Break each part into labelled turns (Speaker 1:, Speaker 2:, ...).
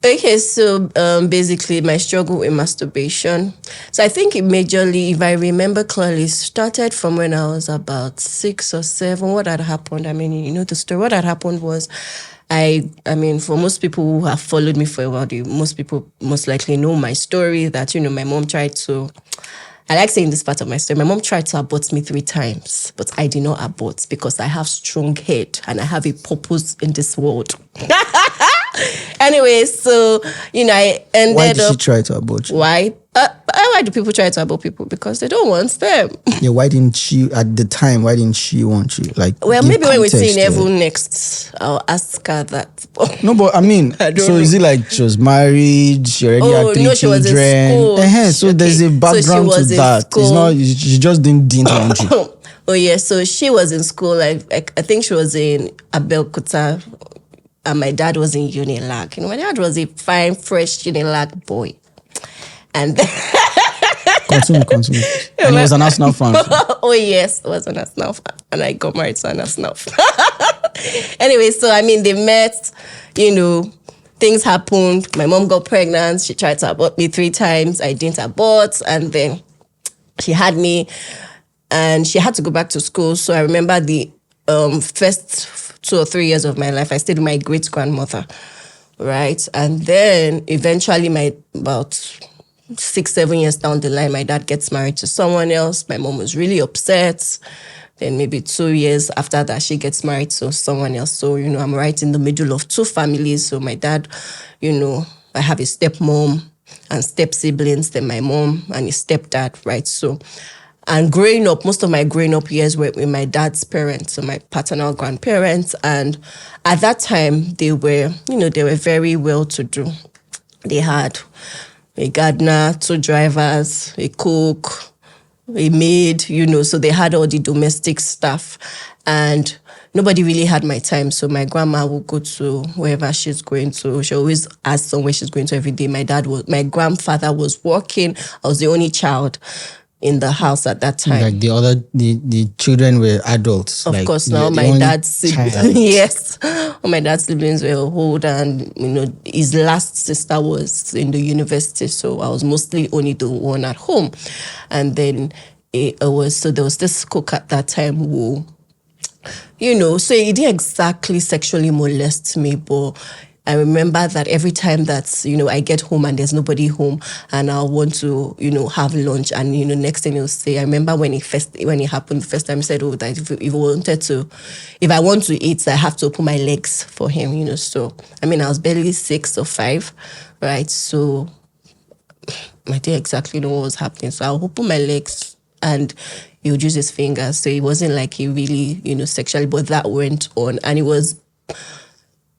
Speaker 1: Okay, so basically my struggle with masturbation. So I think it majorly, if I remember clearly, started from when I was about 6 or 7. What had happened? I mean, you know the story. What had happened was I mean, for most people who have followed me for a while, most people most likely know my story that, you know, my mom tried to, I like saying this part of my story. My mom tried to abort me 3 times, but I did not abort because I have strong head and I have a purpose in this world. Anyway, so, you know, I ended
Speaker 2: Why did
Speaker 1: up...
Speaker 2: she try to abort you?
Speaker 1: Why? Why do people try to abort people? Because they don't want them.
Speaker 2: Yeah, why didn't she, at the time, why didn't she want you? Like,
Speaker 1: Well,
Speaker 2: give
Speaker 1: maybe when we see
Speaker 2: context to
Speaker 1: Neville
Speaker 2: it.
Speaker 1: next, I'll ask her that.
Speaker 2: No, but I mean,
Speaker 1: I don't
Speaker 2: so is it like she was married, she already had 3
Speaker 1: no, she was in
Speaker 2: children?
Speaker 1: school.
Speaker 2: So there's a
Speaker 1: Okay, so she
Speaker 2: background to
Speaker 1: was in
Speaker 2: that. It's
Speaker 1: school.
Speaker 2: not, she just didn't want you.
Speaker 1: Oh, yeah, so she was in school. I think she was in Abeokuta, and my dad was in Unilag. You know, my dad was a fine, fresh Unilag boy. And
Speaker 2: Continue. And he was an Arsenal fan.
Speaker 1: oh, yes, I was an Arsenal fan. And I got married to an Arsenal fan. Anyway, so, I mean, they met, you know, things happened. My mom got pregnant. She tried to abort me 3 times. I didn't abort. And then she had me, and she had to go back to school. So I remember the first 2 or 3 years of my life, I stayed with my great-grandmother, right? And then eventually, about 6-7 years down the line, my dad gets married to someone else. My mom was really upset. Then maybe 2 years after that, she gets married to someone else. So, you know, I'm right in the middle of 2 families. So my dad, you know, I have a stepmom and step-siblings, then my mom and his stepdad, right? So, and growing up, most of my growing up years were with my dad's parents, so my paternal grandparents. And at that time, they were very well-to-do. They had a gardener, 2 drivers, a cook, a maid, you know, so they had all the domestic stuff. And nobody really had my time. So my grandma would go to wherever she's going to. She always asked somewhere she's going to every day. My grandfather was working. I was the only child in the house at that time.
Speaker 2: Like the children were adults.
Speaker 1: Of
Speaker 2: like
Speaker 1: course, now my dad's siblings, yes, all my dad's siblings were old, and you know his last sister was in the university, so I was mostly only the one at home. And then there was this cook at that time who, you know, so he didn't exactly sexually molest me, but I remember that every time that, you know, I get home and there's nobody home and I want to, you know, have lunch, and, you know, next thing he'll say, I remember when it happened the first time, he said, oh, that if I want to eat, I have to open my legs for him, you know. So, I mean, I was barely 6 or 5, right? So I didn't exactly know what was happening. So I'll open my legs and he would use his fingers. So it wasn't like he really, you know, sexually, but that went on. And it was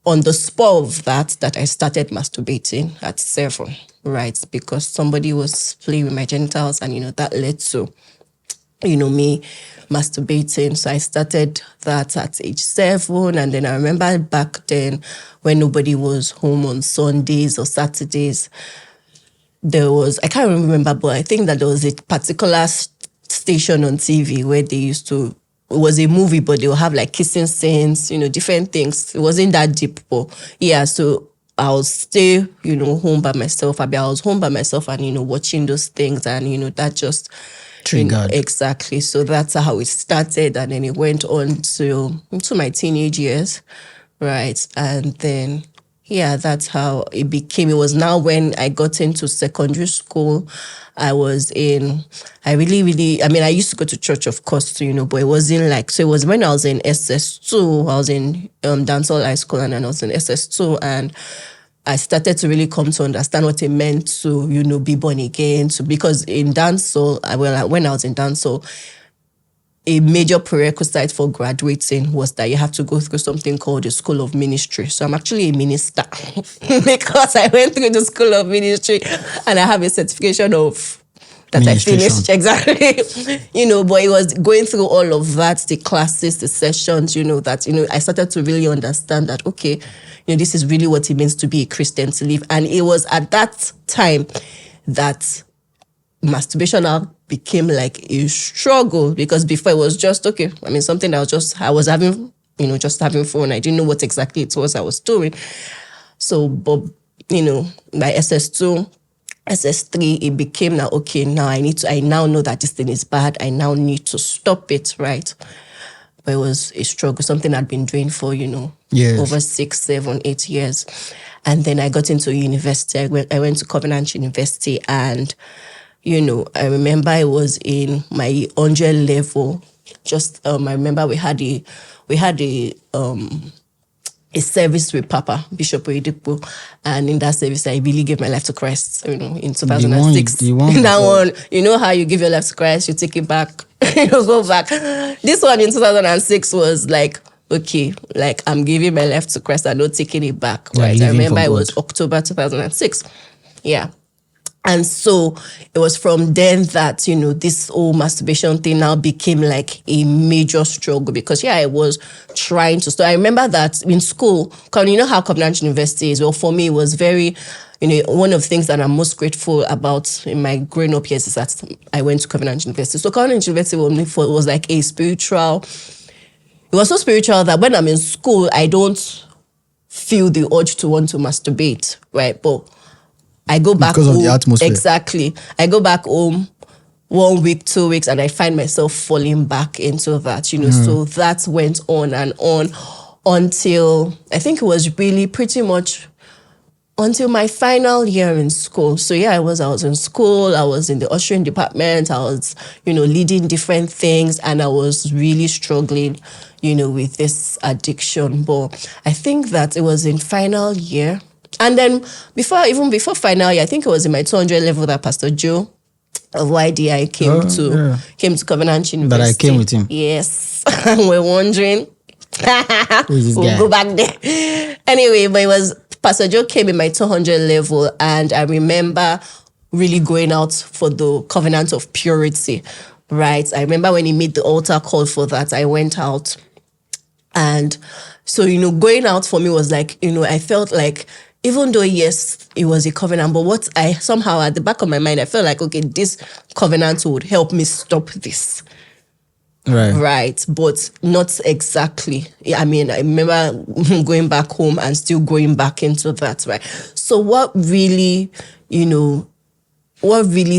Speaker 1: on the spur of that I started masturbating at 7, right? Because somebody was playing with my genitals, and, you know, that led to, you know, me masturbating. So I started that at age 7. And then I remember back then when nobody was home on Sundays or Saturdays, there was, I can't remember, but I think that there was a particular station on TV where they used to, it was a movie, but they'll have like kissing scenes, you know, different things. It wasn't that deep, but yeah, so I'll stay, you know, home by myself. I was home by myself and, you know, watching those things, and, you know, that just
Speaker 2: triggered.
Speaker 1: You know, exactly. So that's how it started, and then it went on into my teenage years, right? And then, yeah, that's how it became. It was now when I got into secondary school. I used to go to church, of course, you know, but it wasn't like, so it was when I was in SS2, I was in Dancehall High School, and then I was in SS2, and I started to really come to understand what it meant to, you know, be born again. So, because in dancehall, when I was in dancehall, a major prerequisite for graduating was that you have to go through something called the School of Ministry. So I'm actually a minister because I went through the School of Ministry, and I have a certification of that I finished. Exactly. You know, but it was going through all of that, the classes, the sessions, you know, that, you know, I started to really understand that, okay, you know, this is really what it means to be a Christian, to live. And it was at that time that masturbation now became like a struggle, because before it was just, okay, I mean, something that I was having, you know, just having fun. I didn't know what exactly it was I was doing. So, but by SS2, SS3, it became now, okay, I now know that this thing is bad. I now need to stop it, right? But it was a struggle, something I'd been doing for,
Speaker 2: Yes.
Speaker 1: over 6, 7, 8 years. And then I got into university. I went to Covenant University, and, I remember I was in my 100 level. I remember we had a service with Papa, Bishop Oedipo, and in that service, I really gave my life to Christ, in 2006.
Speaker 2: The one
Speaker 1: that one, how you give your life to Christ, you take it back, go back. This one in 2006 was like, okay, like I'm giving my life to Christ, I'm not taking it back, right? I remember it was October 2006. Yeah. And so it was from then that, this whole masturbation thing now became like a major struggle because, I was trying to stop. I remember that in school, how Covenant University is, well, for me, it was very, one of the things that I'm most grateful about in my growing up years is that I went to Covenant University. So Covenant University was like a spiritual, it was so spiritual that when I'm in school, I don't feel the urge to want to masturbate, right? But I go back
Speaker 2: because
Speaker 1: home.
Speaker 2: Of the atmosphere.
Speaker 1: Exactly. I go back home 1 week, 2 weeks, and I find myself falling back into that, So that went on and on until I think it was really pretty much until my final year in school. So I was in school, I was in the ushering department, I was, leading different things, and I was really struggling, with this addiction. But I think that it was in final year. And then before final year, I think it was in my 200 level that Pastor Joe of YDI came to Covenant University.
Speaker 2: But I came with him.
Speaker 1: Yes. And we're wondering.
Speaker 2: Who is this
Speaker 1: we'll
Speaker 2: guy?
Speaker 1: go back there. Anyway, but it was Pastor Joe came in my 200 level, and I remember really going out for the covenant of purity, right? I remember when he made the altar call for that, I went out. And so, going out for me was like, I felt like, even though, yes, it was a covenant, but what I somehow at the back of my mind, I felt like, okay, this covenant would help me stop this. Right. But not exactly. I mean, I remember going back home and still going back into that, right? So what really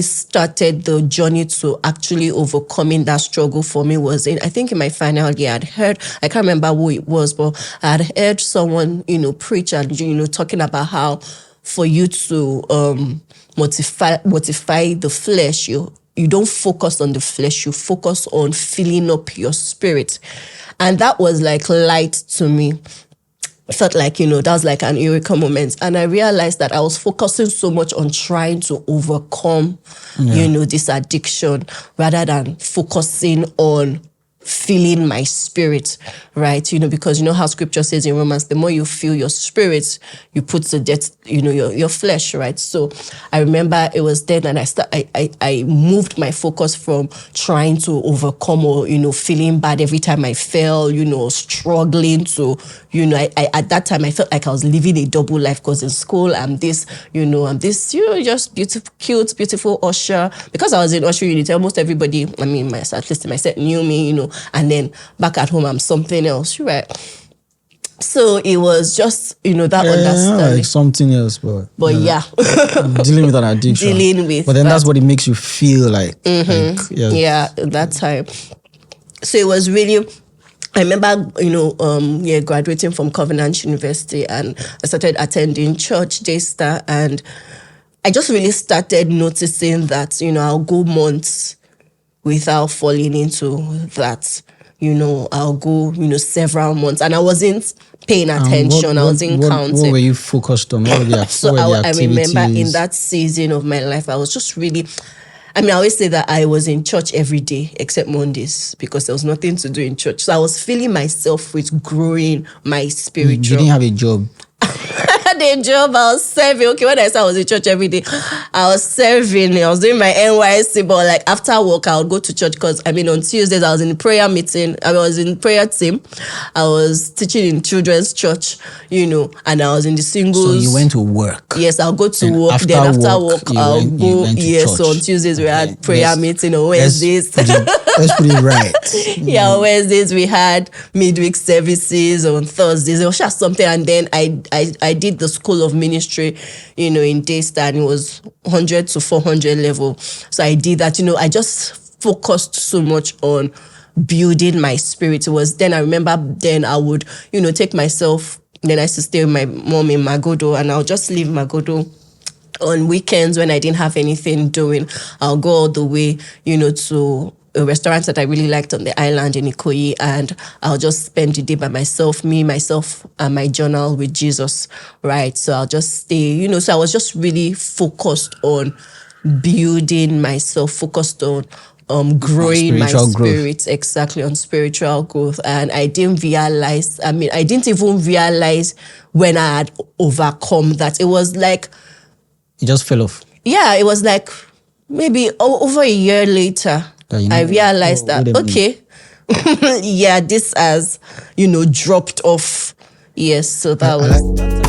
Speaker 1: started the journey to actually overcoming that struggle for me was I think in my final year, I can't remember who it was, but I had heard someone, preach and, talking about how for you to mortify the flesh, you don't focus on the flesh, you focus on filling up your spirit. And that was like light to me. I felt like, that was like an eureka moment. And I realized that I was focusing so much on trying to overcome, this addiction rather than focusing on filling my spirit, right? Because how scripture says in Romans, the more you fill your spirit, you put to death, your flesh, right? So I remember it was then, and I moved my focus from trying to overcome or, feeling bad every time I fell, struggling to, I at that time I felt like I was living a double life because in school I'm this, just beautiful usher. Because I was in usher unit, almost everybody, at least in my set knew me, and then back at home I'm something else, right? So it was just, that understanding.
Speaker 2: Like something else, but
Speaker 1: yeah.
Speaker 2: dealing with an addiction. But then that's what it makes you feel like.
Speaker 1: Yeah, that time. So it was really, I remember, graduating from Covenant University, and I started attending church, J-Star, and I just really started noticing that, I'll go months without falling into that. I'll go, several months, and I wasn't paying attention. I wasn't counting.
Speaker 2: What were you focused on? What were the,
Speaker 1: so I remember in that season of my life, I was just really, I always say that I was in church every day except Mondays because there was nothing to do in church. So I was filling myself with growing my spiritual. You
Speaker 2: didn't have a job.
Speaker 1: I had a job, I was serving. Okay, when I said I was in church every day, I was serving. I was doing my NYC, but like after work, I would go to church because on Tuesdays I was in prayer meeting. I was in prayer team. I was teaching in children's church, and I was in the singles.
Speaker 2: So you went to work.
Speaker 1: Yes, I'll go to work. Then after work, I'll go. Yes, so on Tuesdays we had prayer meeting. On Wednesdays,
Speaker 2: let's put it right.
Speaker 1: Yeah, on Wednesdays we had midweek services. On Thursdays, it was just something. And then I did the school of ministry, in Daystar, and it was 100 to 400 level. So I did that. I just focused so much on building my spirit. It was then I remember then I would, take myself. Then I used to stay with my mom in Magodo, and I'll just leave Magodo on weekends when I didn't have anything doing. I'll go all the way, to a restaurant that I really liked on the island in Ikoyi, and I'll just spend the day by myself, myself, and my journal with Jesus, right? So I'll just stay, so I was just really focused on building myself, focused on growing my spirit, exactly, on spiritual growth. And I didn't realize, I didn't even realize when I had overcome that. It was like...
Speaker 2: It just fell off.
Speaker 1: Yeah, it was like maybe over a year later, I realized that, okay, yeah, this has, dropped off. Yes, so that was...